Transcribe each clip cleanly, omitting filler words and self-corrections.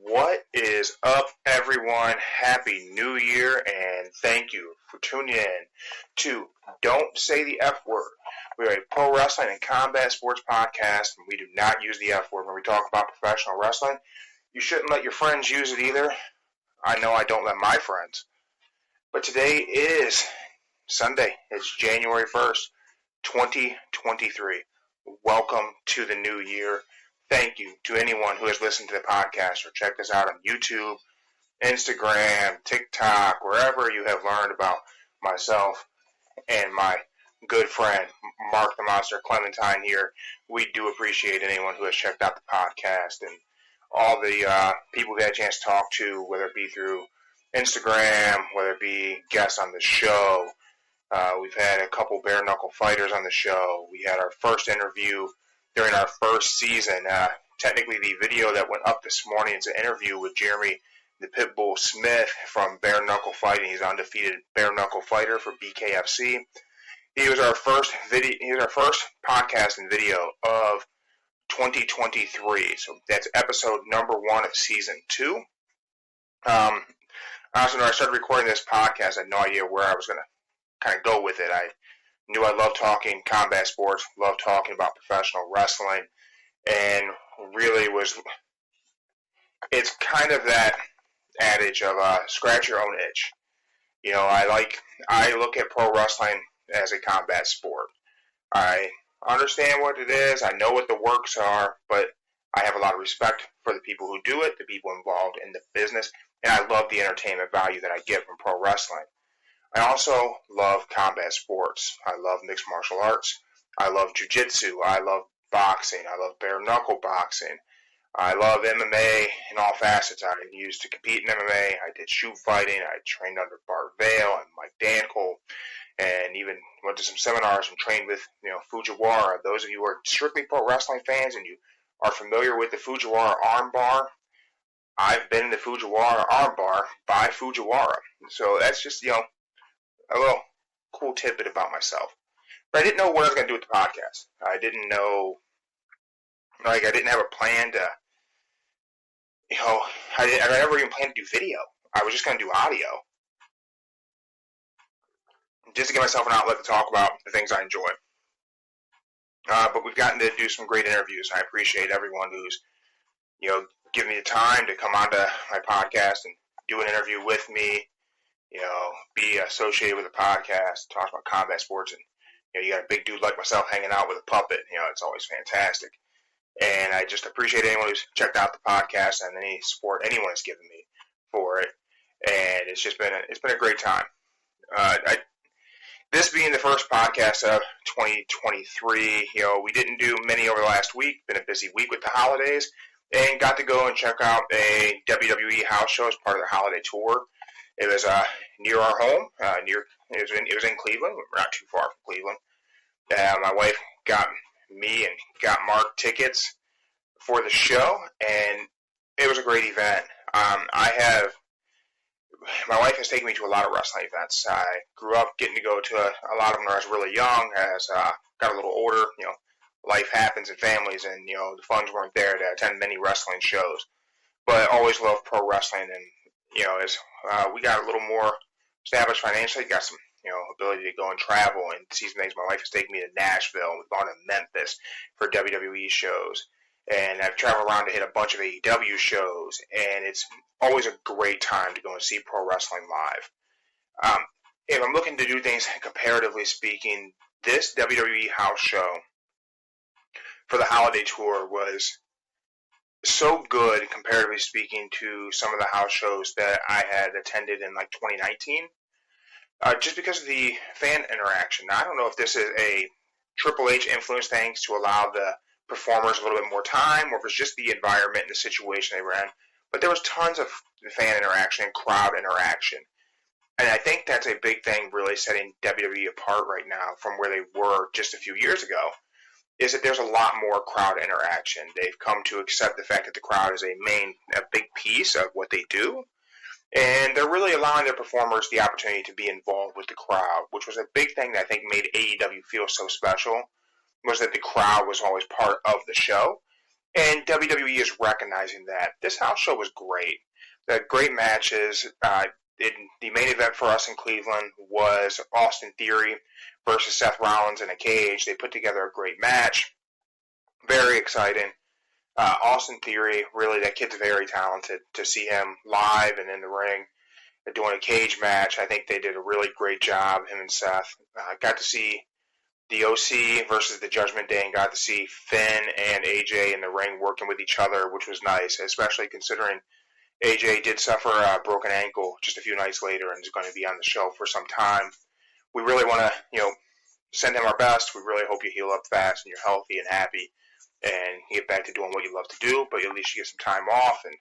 What is up, everyone? Happy New Year, and thank you for tuning in to Don't Say the F Word. We are a pro wrestling and combat sports podcast, and we do not use the F word when we talk about professional wrestling. You shouldn't let your friends use it either. I know I don't let my friends. But today is Sunday. It's January 1st, 2023. Welcome to the new year. Thank you to anyone who has listened to the podcast or checked us out on YouTube, Instagram, TikTok, wherever you have learned about myself and my good friend, Mark the Monster Clementine here. We do appreciate anyone who has checked out the podcast and all the people we had a chance to talk to, whether it be through Instagram, whether it be guests on the show. We've had a couple bare knuckle fighters on the show. We had our first interview during our first season. Technically, the video that went up this morning is an interview with Jeremy the Pitbull Smith from Bare Knuckle Fighting. He's an undefeated bare knuckle fighter for BKFC. He was our first video. He was our first podcast and video of 2023. So that's episode number 1 of season 2. Honestly, when I started recording this podcast, I had no idea where I was going to kind of go with it. I knew I loved talking combat sports, loved talking about professional wrestling, and really it's kind of that adage of scratch your own itch. You know, I look at pro wrestling as a combat sport. I understand what it is, I know what the works are, but I have a lot of respect for the people who do it, the people involved in the business, and I love the entertainment value that I get from pro wrestling. I also love combat sports. I love mixed martial arts. I love jiu-jitsu. I love boxing. I love bare knuckle boxing. I love MMA in all facets. I used to compete in MMA. I did shoot fighting. I trained under Bart Vale and Mike Dankel, and even went to some seminars and trained with Fujiwara. Those of you who are strictly pro wrestling fans and you are familiar with the Fujiwara armbar, I've been in the Fujiwara armbar by Fujiwara. So that's just a little cool tidbit about myself. But I didn't know what I was going to do with the podcast. I didn't know, I didn't have a plan to, I never even planned to do video. I was just going to do audio. Just to give myself an outlet to talk about the things I enjoy. But we've gotten to do some great interviews. I appreciate everyone who's, given me the time to come onto my podcast and do an interview with me. Be associated with a podcast, talk about combat sports, and you got a big dude like myself hanging out with a puppet. It's always fantastic. And I just appreciate anyone who's checked out the podcast and any support anyone has given me for it. And it's been a great time. This being the first podcast of 2023, we didn't do many over the last week. Been a busy week with the holidays, and got to go and check out a WWE house show as part of their holiday tour. It was near our home. It was in Cleveland. We're not too far from Cleveland. My wife got me and got Mark tickets for the show, and it was a great event. My wife has taken me to a lot of wrestling events. I grew up getting to go to a lot of them when I was really young. As got a little older, life happens in families, and the funds weren't there to attend many wrestling shows. But I always loved pro wrestling, and as we got a little more established financially, got some, ability to go and travel and see some things. My wife has taken me to Nashville. We've gone to Memphis for WWE shows. And I've traveled around to hit a bunch of AEW shows. And it's always a great time to go and see pro wrestling live. If I'm looking to do things comparatively speaking, this WWE house show for the holiday tour was so good, comparatively speaking, to some of the house shows that I had attended in 2019, just because of the fan interaction. Now, I don't know if this is a Triple H influence thing to allow the performers a little bit more time, or if it's just the environment and the situation they were in, but there was tons of fan interaction and crowd interaction. And I think that's a big thing really setting WWE apart right now from where they were just a few years ago, is that there's a lot more crowd interaction. They've come to accept the fact that the crowd is a big piece of what they do. And they're really allowing their performers the opportunity to be involved with the crowd, which was a big thing that I think made AEW feel so special, was that the crowd was always part of the show. And WWE is recognizing that. This house show was great. The great matches. The main event for us in Cleveland was Austin Theory versus Seth Rollins in a cage. They put together a great match. Very exciting. Austin Theory, really, that kid's very talented. To see him live and in the ring doing a cage match, I think they did a really great job, him and Seth. Got to see the OC versus the Judgment Day and got to see Finn and AJ in the ring working with each other, which was nice, especially considering AJ did suffer a broken ankle just a few nights later and is going to be on the show for some time. We really want to, send him our best. We really hope you heal up fast and you're healthy and happy and get back to doing what you love to do, but at least you get some time off and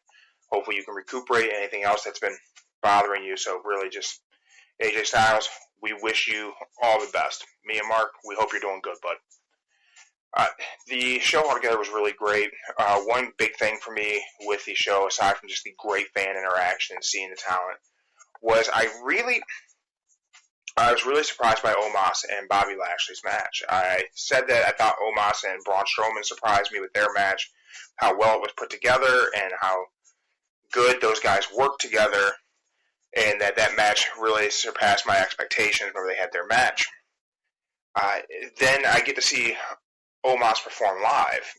hopefully you can recuperate anything else that's been bothering you. So really just AJ Styles, we wish you all the best. Me and Mark, we hope you're doing good, bud. The show altogether was really great. One big thing for me with the show, aside from just the great fan interaction and seeing the talent, was I was really surprised by Omos and Bobby Lashley's match. I said that I thought Omos and Braun Strowman surprised me with their match, how well it was put together and how good those guys worked together, and that match really surpassed my expectations whenever they had their match. Then I get to see Omos perform live.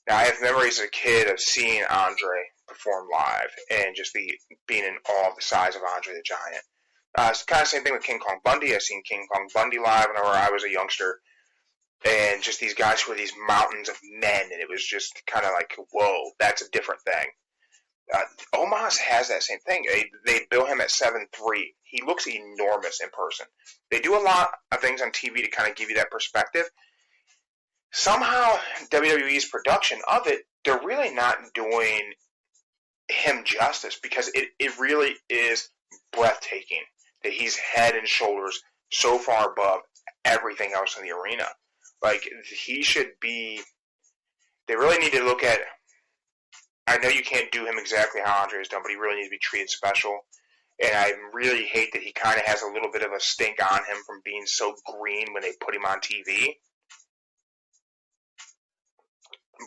Now, I have memories as a kid of seeing Andre perform live and just being in awe of the size of Andre the Giant. It's kind of the same thing with King Kong Bundy. I've seen King Kong Bundy live whenever I was a youngster. And just these guys who were these mountains of men, and it was just kind of like, whoa, that's a different thing. Omos has that same thing. They bill him at 7'3". He looks enormous in person. They do a lot of things on TV to kind of give you that perspective. Somehow, WWE's production of it, they're really not doing him justice because it really is breathtaking that he's head and shoulders so far above everything else in the arena. Like, he should be... They really need to look at... I know you can't do him exactly how Andre has done, but he really needs to be treated special. And I really hate that he kind of has a little bit of a stink on him from being so green when they put him on TV.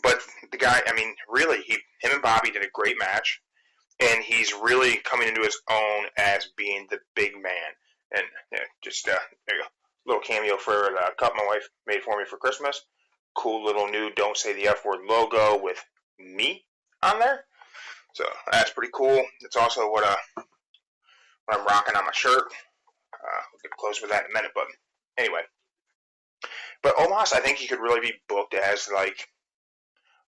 But the guy, I mean, really, him and Bobby did a great match. And he's really coming into his own as being the big man. And just there you go. Little cameo for the cup my wife made for me for Christmas. Cool little new Don't Say the F Word logo with me on there. So that's pretty cool. It's also what I'm rocking on my shirt. We'll get close with that in a minute, but anyway. But Omos, I think he could really be booked as like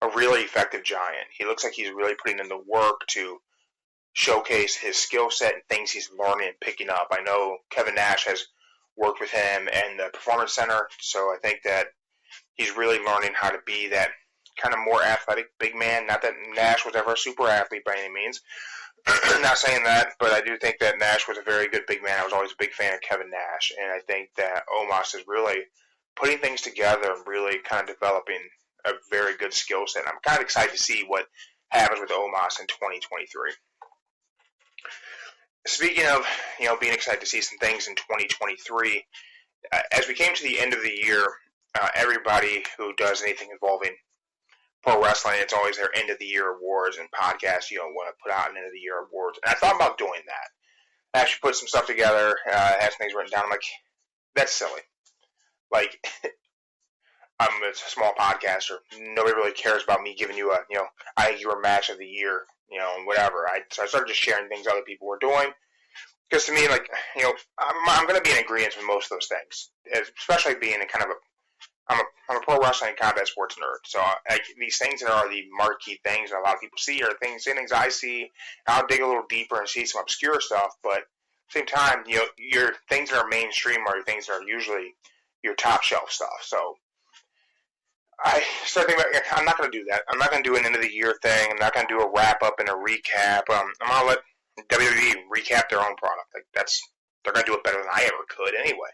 a really effective giant. He looks like he's really putting in the work to showcase his skill set and things he's learning and picking up. I know Kevin Nash has worked with him in the Performance Center, so I think that he's really learning how to be that kind of more athletic big man. Not that Nash was ever a super athlete by any means. Not saying that, but I do think that Nash was a very good big man. I was always a big fan of Kevin Nash, and I think that Omos is really putting things together and really kind of developing a very good skill set. I'm kind of excited to see what happens with Omos in 2023. Speaking of, being excited to see some things in 2023, as we came to the end of the year, everybody who does anything involving pro wrestling, it's always their end of the year awards and podcasts, want to put out an end of the year awards. And I thought about doing that. I actually put some stuff together, had some things written down. I'm like, that's silly. Like, I'm a small podcaster. Nobody really cares about me giving you I think you were match of the year, and whatever. So I started just sharing things other people were doing. Because to me, like, I'm going to be in agreement with most of those things. Especially being a kind of I'm a pro wrestling and combat sports nerd. So these things that are the marquee things that a lot of people see are things I see. I'll dig a little deeper and see some obscure stuff. But at the same time, your things that are mainstream are things that are usually your top shelf stuff. So I started thinking about, I'm not going to do that. I'm not going to do an end of the year thing. I'm not going to do a wrap up and a recap. I'm going to let WWE recap their own product. Like they're going to do it better than I ever could anyway.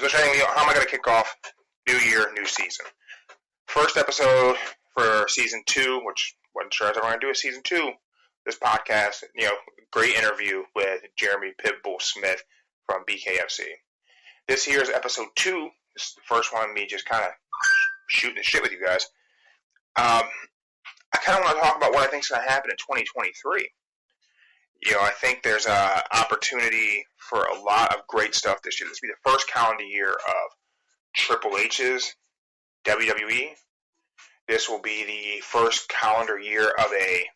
So how am I going to kick off new year, new season? First episode for season 2, which wasn't sure I was ever going to do a season 2. This podcast, great interview with Jeremy Pitbull Smith from BKFC. This year's episode 2. This is the first one of me just kind of shooting the shit with you guys. I kind of want to talk about what I think is going to happen in 2023. I think there's an opportunity for a lot of great stuff this year. This will be the first calendar year of Triple H's WWE. This will be the first calendar year of a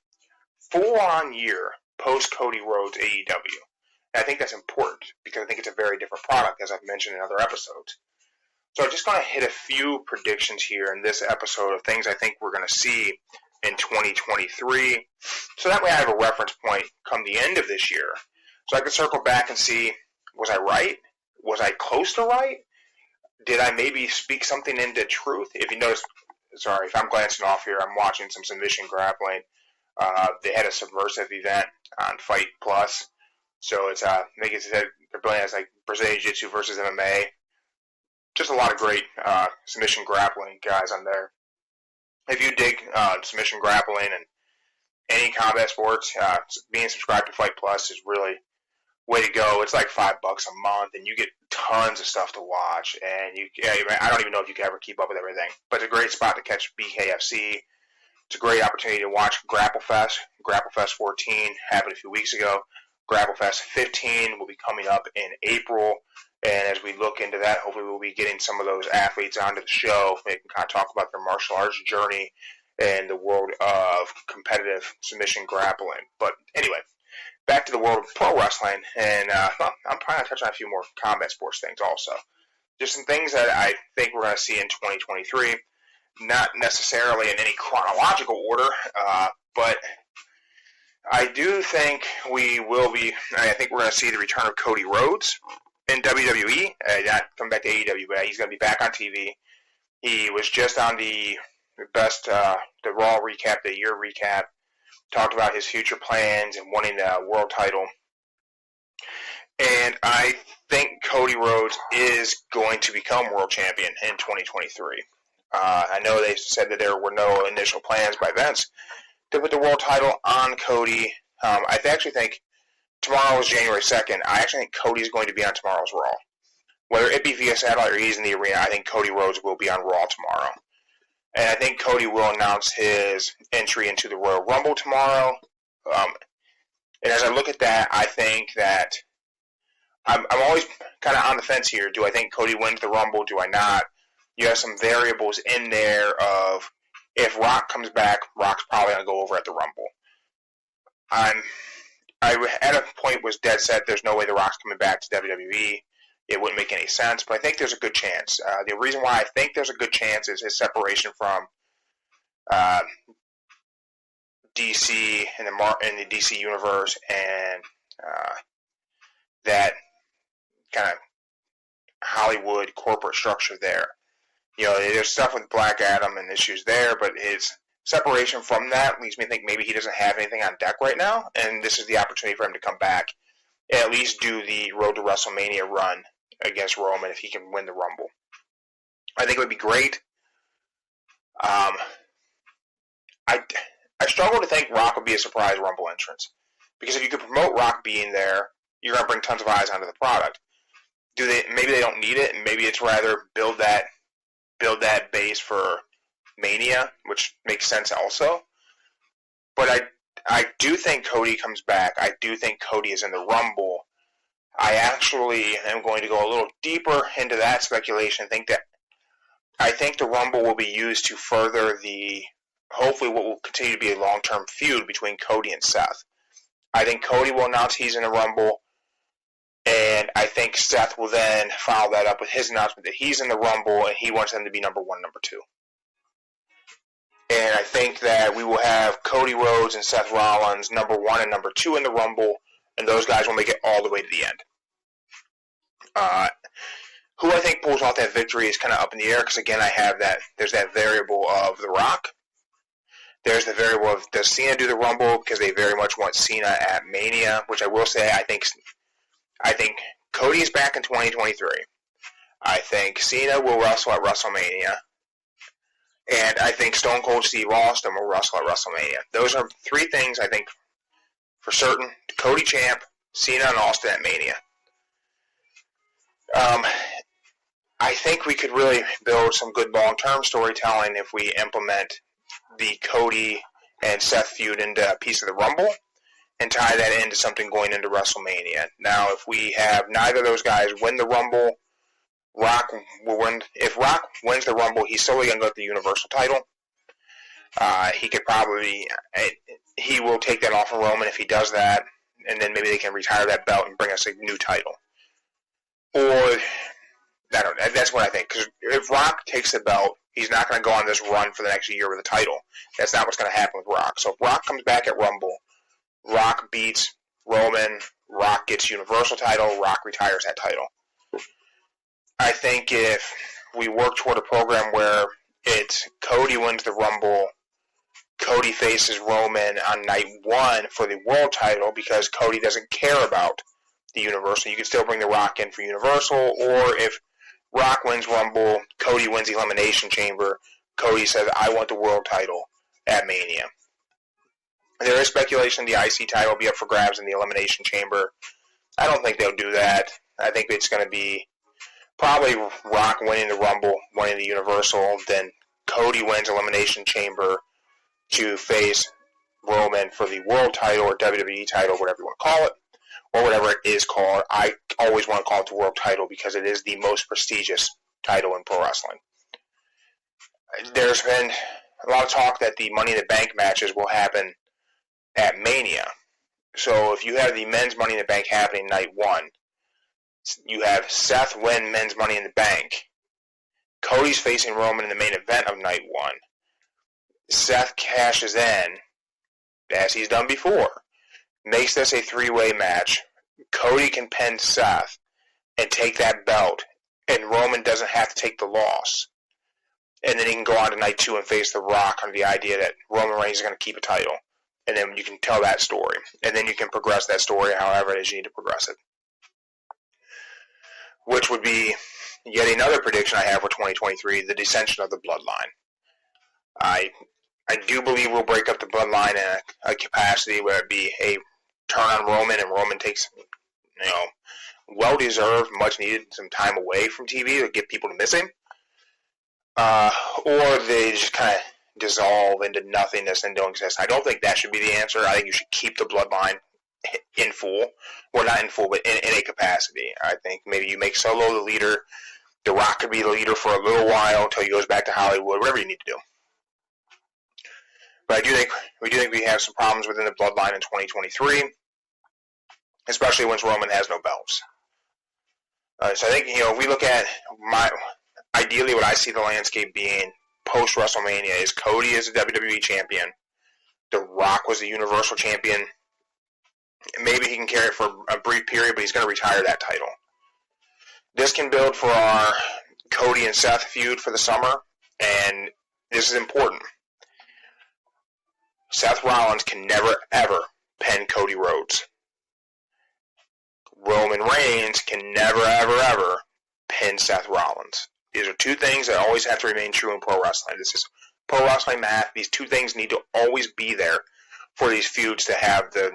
full-on year post-Cody Rhodes AEW. And I think that's important because I think it's a very different product, as I've mentioned in other episodes. So I'm just going to hit a few predictions here in this episode of things I think we're going to see in 2023. So that way I have a reference point come the end of this year. So I can circle back and see, was I right? Was I close to right? Did I maybe speak something into truth? If you notice, sorry, if I'm glancing off here, I'm watching some submission grappling. They had a subversive event on Fight Plus. So it's, I think it's, they're playing as like Brazilian Jiu-Jitsu versus MMA. Just a lot of great submission grappling guys on there. If you dig submission grappling and any combat sports, being subscribed to Fight Plus is really way to go. It's like $5 a month, and you get tons of stuff to watch. And I don't even know if you can ever keep up with everything, but it's a great spot to catch BKFC. It's a great opportunity to watch GrappleFest. GrappleFest 14 happened a few weeks ago. GrappleFest 15 will be coming up in April. And as we look into that, hopefully we'll be getting some of those athletes onto the show. They can kind of talk about their martial arts journey and the world of competitive submission grappling. But anyway, back to the world of pro wrestling. And I'm probably going to touch on a few more combat sports things also. Just some things that I think we're going to see in 2023. Not necessarily in any chronological order, but I do think we will be, I think we're going to see the return of Cody Rhodes in WWE, not coming back to AEW, but he's going to be back on TV. He was just on the Raw recap, the year recap, talked about his future plans and wanting the world title. And I think Cody Rhodes is going to become world champion in 2023. I know they said that there were no initial plans by Vince to put the world title on Cody. I actually think tomorrow is January 2nd. I actually think Cody's going to be on tomorrow's Raw. Whether it be via satellite or he's in the arena, I think Cody Rhodes will be on Raw tomorrow. And I think Cody will announce his entry into the Royal Rumble tomorrow. And as I look at that, I think that I'm always kind of on the fence here. Do I think Cody wins the Rumble? Do I not? You have some variables in there of if Rock comes back, Rock's probably going to go over at the Rumble. I at a point was dead set there's no way the Rock's coming back to WWE. It wouldn't make any sense, but I think there's a good chance. The reason why I think there's a good chance is his separation from DC in the DC universe and that kind of Hollywood corporate structure there. There's stuff with Black Adam and issues there, but his separation from that leads me to think maybe he doesn't have anything on deck right now, and this is the opportunity for him to come back and at least do the Road to WrestleMania run against Roman if he can win the Rumble. I think it would be great. I struggle to think Rock would be a surprise Rumble entrance, because if you could promote Rock being there, you're going to bring tons of eyes onto the product. Maybe they don't need it, and maybe it's rather build that base for Mania, which makes sense also. But I do think Cody comes back. I do think Cody is in the Rumble. I actually am going to go a little deeper into that speculation. I think the Rumble will be used to further hopefully what will continue to be a long-term feud between Cody and Seth. I think Cody will announce he's in the Rumble, and I think Seth will then follow that up with his announcement that he's in the Rumble and he wants them to be number 1, number 2. And I think that we will have Cody Rhodes and Seth Rollins number 1 and number 2 in the Rumble, and those guys will make it all the way to the end. Who I think pulls off that victory is kind of up in the air, because again, there's that variable of The Rock. There's the variable of does Cena do the Rumble, because they very much want Cena at Mania, which I will say I think Cody is back in 2023. I think Cena will wrestle at WrestleMania. And I think Stone Cold Steve Austin will wrestle at WrestleMania. Those are 3 things I think for certain. Cody champ, Cena and Austin at Mania. I think we could really build some good long-term storytelling if we implement the Cody and Seth feud into a piece of the Rumble and tie that into something going into WrestleMania. Now, if we have neither of those guys win the Rumble, Rock will win. If Rock wins the Rumble, he's solely going to get the Universal title. He will take that off of Roman if he does that, and then maybe they can retire that belt and bring us a new title. Or, that's what I think. Because if Rock takes the belt, he's not going to go on this run for the next year with a title. That's not what's going to happen with Rock. So if Rock comes back at Rumble, Rock beats Roman, Rock gets Universal title, Rock retires that title. I think if we work toward a program where it's Cody wins the Rumble, Cody faces Roman on night one for the world title because Cody doesn't care about the Universal. You can still bring The Rock in for Universal, or if Rock wins Rumble, Cody wins Elimination Chamber, Cody says, I want the world title at Mania. There is speculation the IC title will be up for grabs in the Elimination Chamber. I don't think they'll do that. I think it's going to be probably Rock winning the Rumble, winning the Universal, then Cody wins Elimination Chamber to face Roman for the world title or WWE title, whatever you want to call it, or whatever it is called. I always want to call it the world title because it is the most prestigious title in pro wrestling. There's been a lot of talk that the Money in the Bank matches will happen at Mania. So if you have the men's Money in the Bank happening night one, you have Seth win men's Money in the Bank. Cody's facing Roman in the main event of night one. Seth cashes in, as he's done before, makes this a three-way match. Cody can pin Seth and take that belt, and Roman doesn't have to take the loss. And then he can go on to night two and face The Rock under the idea that Roman Reigns is going to keep a title. And then you can tell that story. And then you can progress that story however it is you need to progress it. Which would be yet another prediction I have for 2023, the dissension of the Bloodline. I do believe we'll break up the Bloodline in a capacity where it be a turn on Roman, and Roman takes, well-deserved, much-needed some time away from TV to get people to miss him. Or they just kind of dissolve into nothingness and don't exist. I don't think that should be the answer. I think you should keep the Bloodline in full. Well, not in full, but in a capacity. I think maybe you make Solo the leader. The Rock could be the leader for a little while until he goes back to Hollywood, whatever you need to do. But we do think we have some problems within the Bloodline in 2023, especially once Roman has no belts. So I think, if we look at ideally what I see the landscape being post-WrestleMania is Cody is the WWE champion. The Rock was the Universal champion. Maybe he can carry it for a brief period, but he's going to retire that title. This can build for our Cody and Seth feud for the summer, and this is important. Seth Rollins can never, ever pin Cody Rhodes. Roman Reigns can never, ever, ever pin Seth Rollins. These are two things that always have to remain true in pro wrestling. This is pro wrestling math. These two things need to always be there for these feuds to have the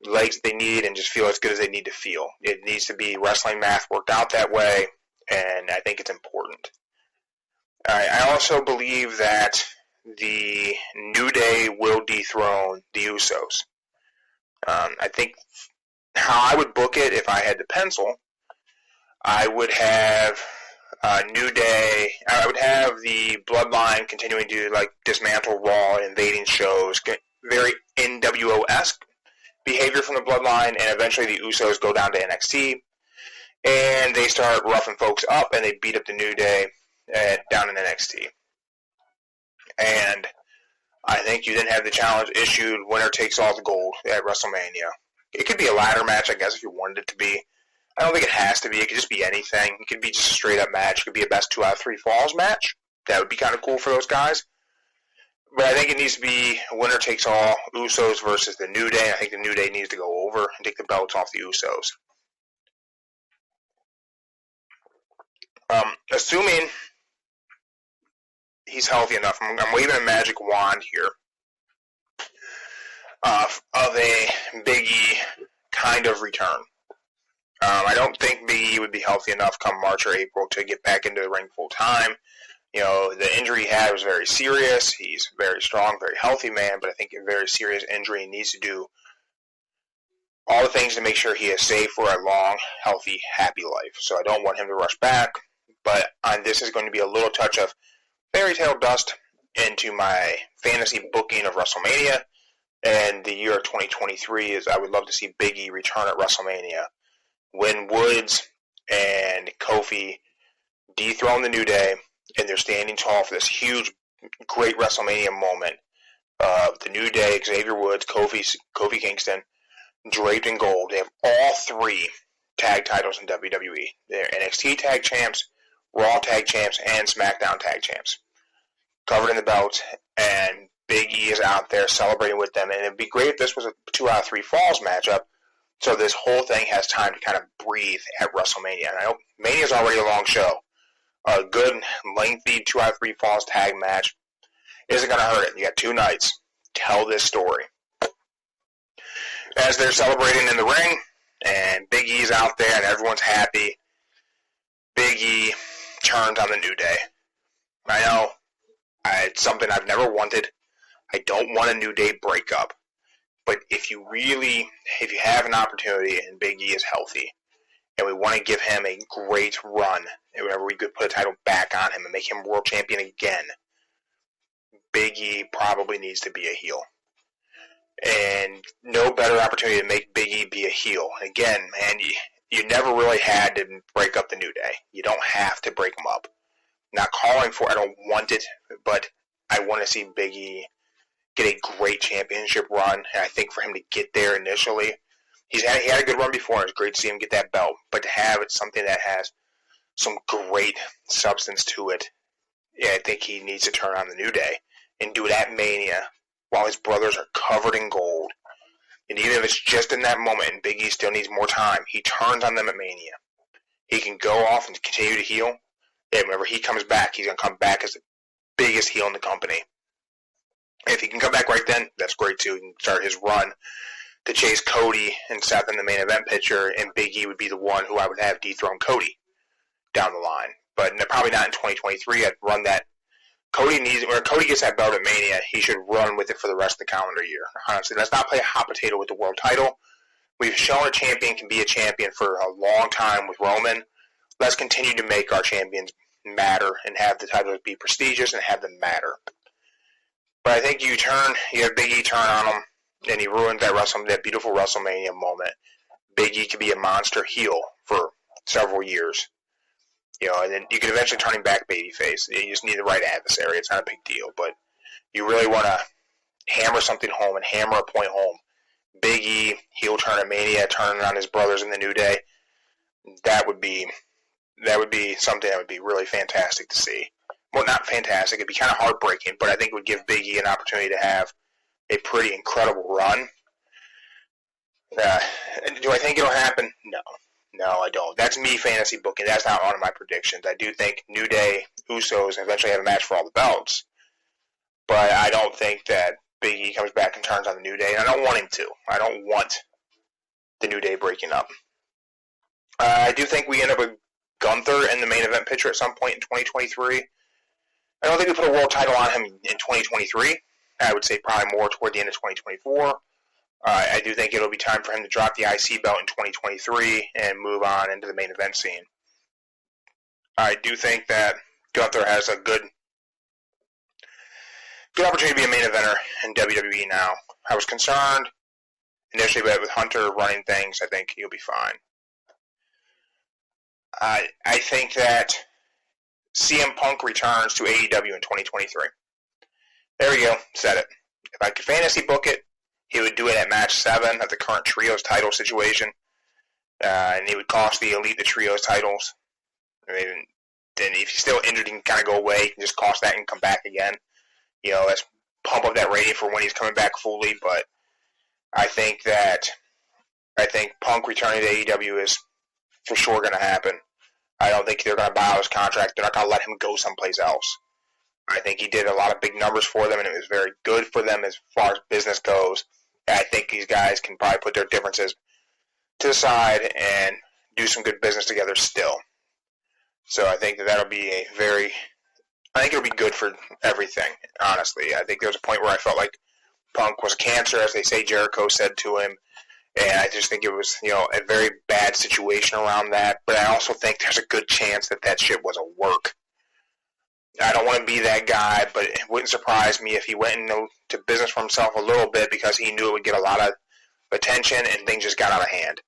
legs they need and just feel as good as they need to feel. It needs to be wrestling math worked out that way, and I think it's important. I also believe that the New Day will dethrone the Usos. I think how I would book it if I had to pencil, I would have New Day. I would have the Bloodline continuing to dismantle Raw and invading shows, very NWO-esque behavior from the Bloodline, and eventually the Usos go down to NXT, and they start roughing folks up, and they beat up the New Day down in NXT. And I think you then have the challenge issued, winner takes all the gold at WrestleMania. It could be a ladder match, I guess, if you wanted it to be. I don't think it has to be. It could just be anything. It could be just a straight-up match. It could be a best 2 out of 3 falls match. That would be kind of cool for those guys. But I think it needs to be winner takes all, Usos versus the New Day. I think the New Day needs to go over and take the belts off the Usos. Assuming he's healthy enough, I'm waving a magic wand here of a Big E kind of return. I don't think Big E would be healthy enough come March or April to get back into the ring full time. The injury he had was very serious. He's a very strong, very healthy man, but I think a very serious injury. He needs to do all the things to make sure he is safe for a long, healthy, happy life. So I don't want him to rush back, but this is going to be a little touch of fairy tale dust into my fantasy booking of WrestleMania. And the year of 2023 is I would love to see Big E return at WrestleMania, when Woods and Kofi dethrone the New Day, and they're standing tall for this huge, great WrestleMania moment of the New Day, Xavier Woods, Kofi Kingston, draped in gold. They have all three tag titles in WWE. They're NXT tag champs, Raw tag champs, and SmackDown tag champs. Covered in the belts, and Big E is out there celebrating with them. And it'd be great if this was a 2 out of 3 falls matchup, so this whole thing has time to kind of breathe at WrestleMania. And I know Mania is already a long show. A good, lengthy 2 out of 3 falls tag match isn't going to hurt it. You got 2 nights. Tell this story. As they're celebrating in the ring, and Big E's out there, and everyone's happy, Big E turns on the New Day. I know, it's something I've never wanted. I don't want a New Day breakup. But if you have an opportunity and Big E is healthy, and we want to give him a great run, and whenever we could put a title back on him and make him world champion again, Big E probably needs to be a heel. And no better opportunity to make Big E be a heel. Again, man, you never really had to break up the New Day. You don't have to break them up. Not calling for it, I don't want it, but I want to see Big E get a great championship run. And I think for him to get there initially, he had a good run before, and it's great to see him get that belt. But to have it something that has some great substance to it, I think he needs to turn on the New Day and do it at Mania while his brothers are covered in gold. And even if it's just in that moment and Big E still needs more time, he turns on them at Mania. He can go off and continue to heel. And whenever he comes back, he's going to come back as the biggest heel in the company. And if he can come back right then, that's great too. He can start his run to chase Cody and Seth in the main event picture, and Big E would be the one who I would have dethrone Cody down the line. But probably not in 2023. I'd run that. Cody gets that belt at Mania, he should run with it for the rest of the calendar year. Honestly, let's not play hot potato with the world title. We've shown a champion can be a champion for a long time with Roman. Let's continue to make our champions matter and have the titles be prestigious and have them matter. But I think you have Big E turn on him, and he ruined that beautiful WrestleMania moment. Big E could be a monster heel for several years. And then you could eventually turn him back babyface. You just need the right adversary. It's not a big deal, but you really want to hammer something home and hammer a point home. Big E, heel turn at Mania, turning on his brothers in the New Day. That would be something that would be really fantastic to see. Well, not fantastic. It'd be kind of heartbreaking, but I think it would give Big E an opportunity to have a pretty incredible run. Do I think it'll happen? No, I don't. That's me fantasy booking. That's not one of my predictions. I do think New Day, Usos eventually have a match for all the belts, but I don't think that Big E comes back and turns on the New Day, and I don't want him to. I don't want the New Day breaking up. I do think we end up with Gunther in the main event picture at some point in 2023. I don't think we put a world title on him in 2023. I would say probably more toward the end of 2024. I do think it'll be time for him to drop the IC belt in 2023 and move on into the main event scene. I do think that Gunther has a good opportunity to be a main eventer in WWE now. I was concerned initially, but with Hunter running things, I think he'll be fine. I think that CM Punk returns to AEW in 2023. There we go. Said it. If I could fantasy book it, he would do it at match 7 of the current Trios title situation. And he would cost the Elite the Trios titles. Then if he's still injured, he can kind of go away. He can just cost that and come back again. Let's pump up that rating for when he's coming back fully. But I think Punk returning to AEW is for sure going to happen. I don't think they're going to buy out his contract. They're not going to let him go someplace else. I think he did a lot of big numbers for them, and it was very good for them as far as business goes. And I think these guys can probably put their differences to the side and do some good business together still. So I think that'll be I think it'll be good for everything, honestly. I think there was a point where I felt like Punk was a cancer, as they say Jericho said to him, and I just think it was, a very bad situation around that. But I also think there's a good chance that shit was a work. I don't want to be that guy, but it wouldn't surprise me if he went into business for himself a little bit because he knew it would get a lot of attention and things just got out of hand.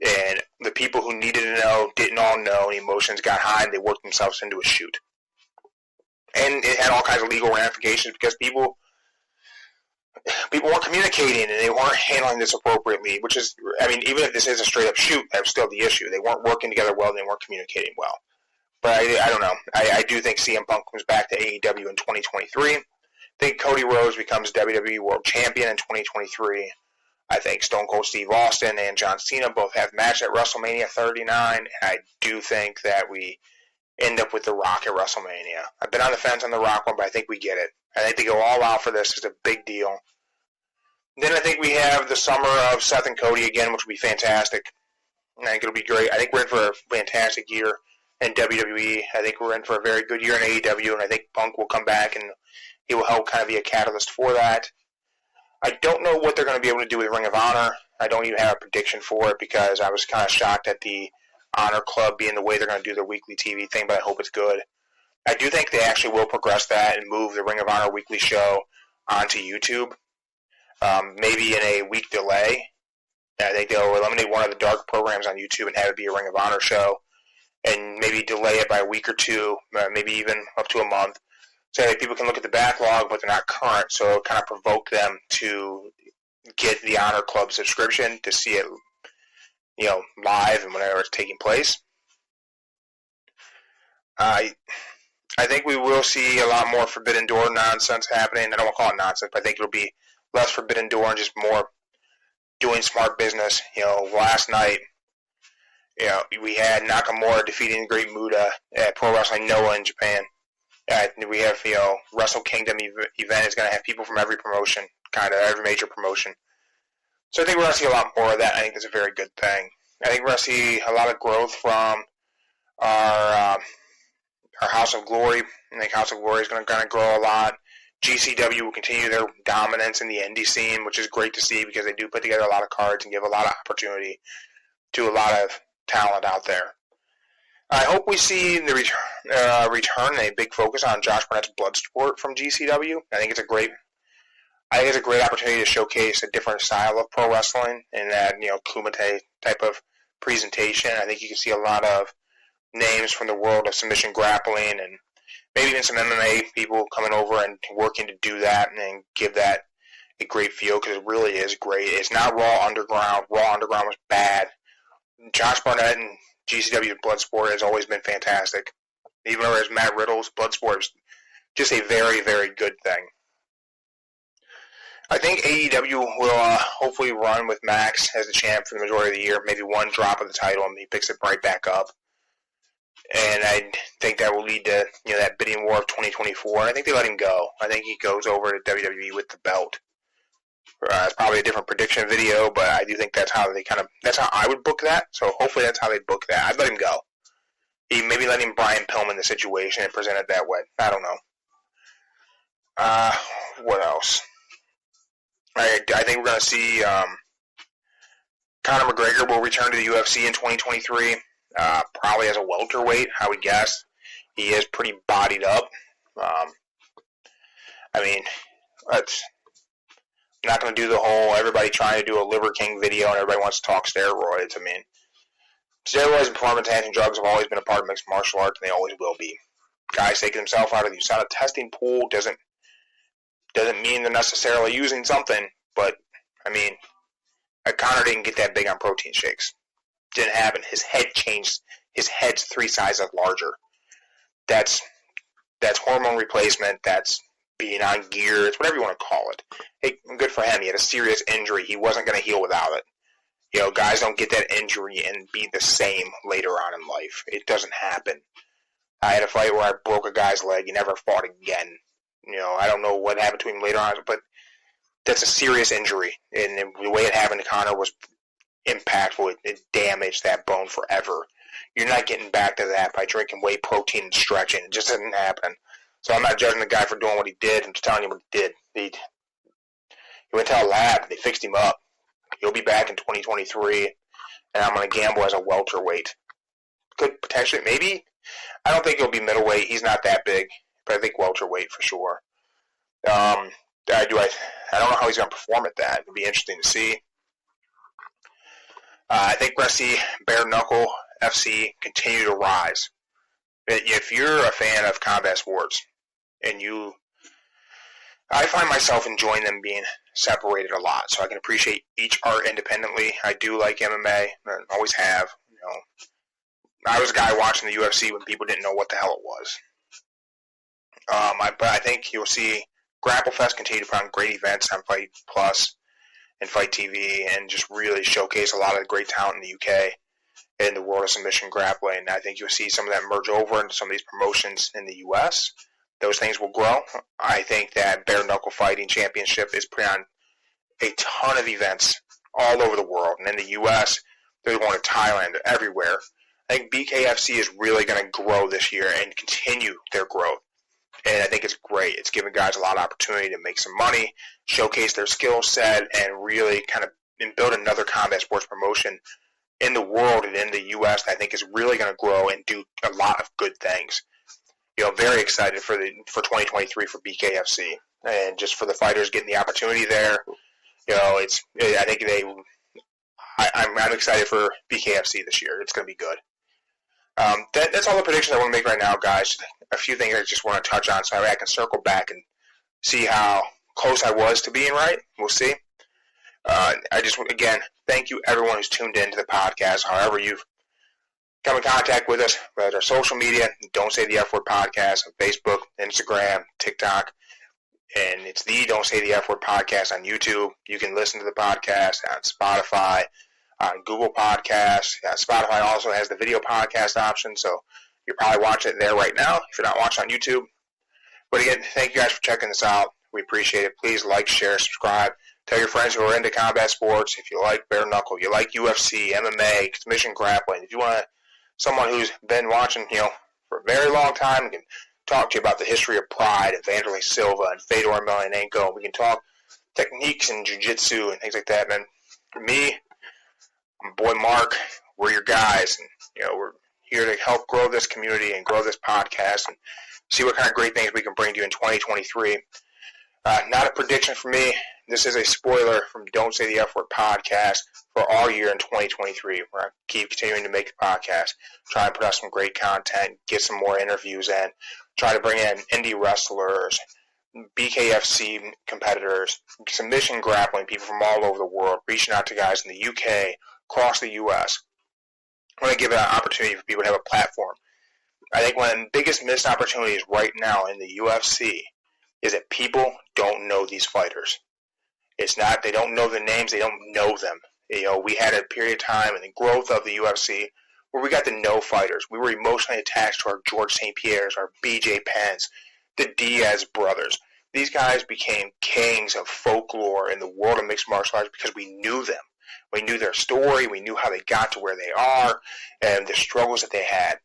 And the people who needed to know didn't all know, and emotions got high, and they worked themselves into a shoot. And it had all kinds of legal ramifications because people weren't communicating and they weren't handling this appropriately, which is, even if this is a straight-up shoot, that's still the issue. They weren't working together well and they weren't communicating well. But I don't know. I do think CM Punk comes back to AEW in 2023. I think Cody Rhodes becomes WWE World Champion in 2023. I think Stone Cold Steve Austin and John Cena both have matches at WrestleMania 39. And I do think that we end up with The Rock at WrestleMania. I've been on the fence on The Rock one, but I think we get it. I think they go all out for this. It's a big deal. Then I think we have the summer of Seth and Cody again, which will be fantastic. I think it'll be great. I think we're in for a fantastic year in WWE. I think we're in for a very good year in AEW, and I think Punk will come back and he will help kind of be a catalyst for that. I don't know what they're going to be able to do with Ring of Honor. I don't even have a prediction for it because I was kind of shocked at the Honor Club being the way they're going to do their weekly TV thing, but I hope it's good. I do think they actually will progress that and move the Ring of Honor weekly show onto YouTube, maybe in a week delay. I think they'll eliminate one of the dark programs on YouTube and have it be a Ring of Honor show, and maybe delay it by a week or two, maybe even up to a month, so that people can look at the backlog, but they're not current, so it'll kind of provoke them to get the Honor Club subscription to see it, live and whenever it's taking place. I think we will see a lot more Forbidden Door nonsense happening. I don't want to call it nonsense, but I think it'll be less Forbidden Door and just more doing smart business. Last night, we had Nakamura defeating the Great Muta at Pro Wrestling Noah in Japan. We have, Wrestle Kingdom event is going to have people from every promotion, kind of every major promotion. So I think we're going to see a lot more of that. I think that's a very good thing. I think we're going to see a lot of growth from our House of Glory. I think House of Glory is going to grow a lot. GCW will continue their dominance in the indie scene, which is great to see because they do put together a lot of cards and give a lot of opportunity to a lot of talent out there. I hope we see the return and a big focus on Josh Barnett's Bloodsport from GCW. I think it's a great opportunity to showcase a different style of pro wrestling and that Kumite type of presentation. I think you can see a lot of names from the world of submission grappling and maybe even some MMA people coming over and working to do that and give that a great feel because it really is great. It's not Raw Underground. Raw Underground was bad. Josh Barnett and GCW's Bloodsport has always been fantastic. Even though there's Matt Riddle's Bloodsport is just a very, very good thing. I think AEW will hopefully run with Max as the champ for the majority of the year. Maybe one drop of the title and he picks it right back up. And I think that will lead to that bidding war of 2024. I think they let him go. I think he goes over to WWE with the belt. It's probably a different prediction video, but I do think that's how I would book that. So hopefully that's how they book that. I'd let him go. Maybe let him Brian Pillman the situation and present it that way. I don't know. What else? I think we're going to see Conor McGregor will return to the UFC in 2023. Probably as a welterweight, I would guess. He is pretty bodied up. I'm not going to do the whole everybody trying to do a Liver King video and everybody wants to talk steroids. Steroids and performance-enhancing drugs have always been a part of mixed martial arts, and they always will be. Guys taking themselves out of the USADA testing pool doesn't mean they're necessarily using something, but, Conor didn't get that big on protein shakes. Didn't happen. His head changed. His head's 3 sizes larger. That's hormone replacement. That's being on gear. It's whatever you want to call it. Hey, good for him. He had a serious injury. He wasn't going to heal without it. Guys don't get that injury and be the same later on in life. It doesn't happen. I had a fight where I broke a guy's leg. He never fought again. I don't know what happened to him later on, but that's a serious injury. And the way it happened to Conor was impactful. It damaged that bone forever. You're not getting back to that by drinking whey protein and stretching. It just doesn't happen. So I'm not judging the guy for doing what he did. I'm just telling you what he did. He went to a lab. They fixed him up. He'll be back in 2023, and I'm going to gamble as a welterweight. Could potentially, maybe. I don't think he'll be middleweight. He's not that big, but I think welterweight for sure. I don't know how he's going to perform at that. It'll be interesting to see. I think we're going to see Bare Knuckle FC continue to rise. If you're a fan of combat sports, I find myself enjoying them being separated a lot, so I can appreciate each art independently. I do like MMA, and always have. I was a guy watching the UFC when people didn't know what the hell it was. But I think you'll see GrappleFest continue to put on great events on Fight Plus and Fight TV, and just really showcase a lot of the great talent in the UK in the world of submission grappling. I think you'll see some of that merge over into some of these promotions in the US. Those things will grow. I think that Bare Knuckle Fighting Championship is putting on a ton of events all over the world. And in the US, they're going to Thailand, everywhere. I think BKFC is really going to grow this year and continue their growth. And I think it's great. It's giving guys a lot of opportunity to make some money, showcase their skill set, and really kind of build another combat sports promotion in the world and in the U.S. that I think is really going to grow and do a lot of good things. Very excited for 2023 for BKFC, and just for the fighters getting the opportunity there. I'm excited for BKFC this year. It's going to be good. That's all the predictions I want to make right now, guys. A few things I just want to touch on so I can circle back and see how close I was to being right. We'll see. Again, thank you everyone who's tuned in to the podcast. However you've come in contact with us, whether our social media, Don't Say the F Word Podcast on Facebook, Instagram, TikTok, and it's the Don't Say the F Word Podcast on YouTube. You can listen to the podcast on Spotify, on Google Podcasts. Spotify also has the video podcast option, so you're probably watching it there right now if you're not watching on YouTube. But again, thank you guys for checking this out. We appreciate it. Please like, share, subscribe. Tell your friends who are into combat sports. If you like bare knuckle, you like UFC, MMA, submission grappling. If you want someone who's been watching, for a very long time, and can talk to you about the history of Pride and Vanderlei Silva and Fedor Emelianenko. We can talk techniques and jiu-jitsu and things like that, man. For me, my boy Mark, we're your guys, and we're here to help grow this community and grow this podcast and see what kind of great things we can bring to you in 2023. Not a prediction for me. This is a spoiler from Don't Say the F Word Podcast for all year in 2023. We're going to keep continuing to make the podcast, try and put out some great content, get some more interviews in, try to bring in indie wrestlers, BKFC competitors, submission grappling people from all over the world, reaching out to guys in the UK, across the US. I want to give an opportunity for people to have a platform. I think one of the biggest missed opportunities right now in the UFC is that people don't know these fighters. It's not, they don't know the names, they don't know them. We had a period of time in the growth of the UFC where we got to know fighters. We were emotionally attached to our George St. Pierre's, our BJ Penns, the Diaz brothers. These guys became kings of folklore in the world of mixed martial arts because we knew them. We knew their story, we knew how they got to where they are, and the struggles that they had.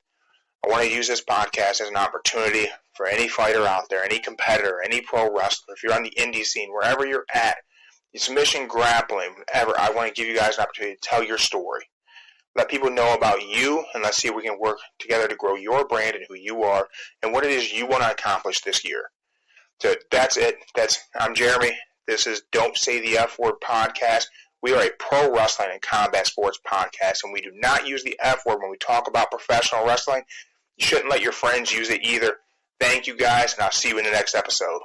I want to use this podcast as an opportunity for any fighter out there, any competitor, any pro wrestler, if you're on the indie scene, wherever you're at, submission, grappling, whatever, I want to give you guys an opportunity to tell your story. Let people know about you, and let's see if we can work together to grow your brand and who you are and what it is you want to accomplish this year. So that's it. I'm Jeremy. This is Don't Say the F Word Podcast. We are a pro wrestling and combat sports podcast, and we do not use the F word when we talk about professional wrestling. You shouldn't let your friends use it either. Thank you guys, and I'll see you in the next episode.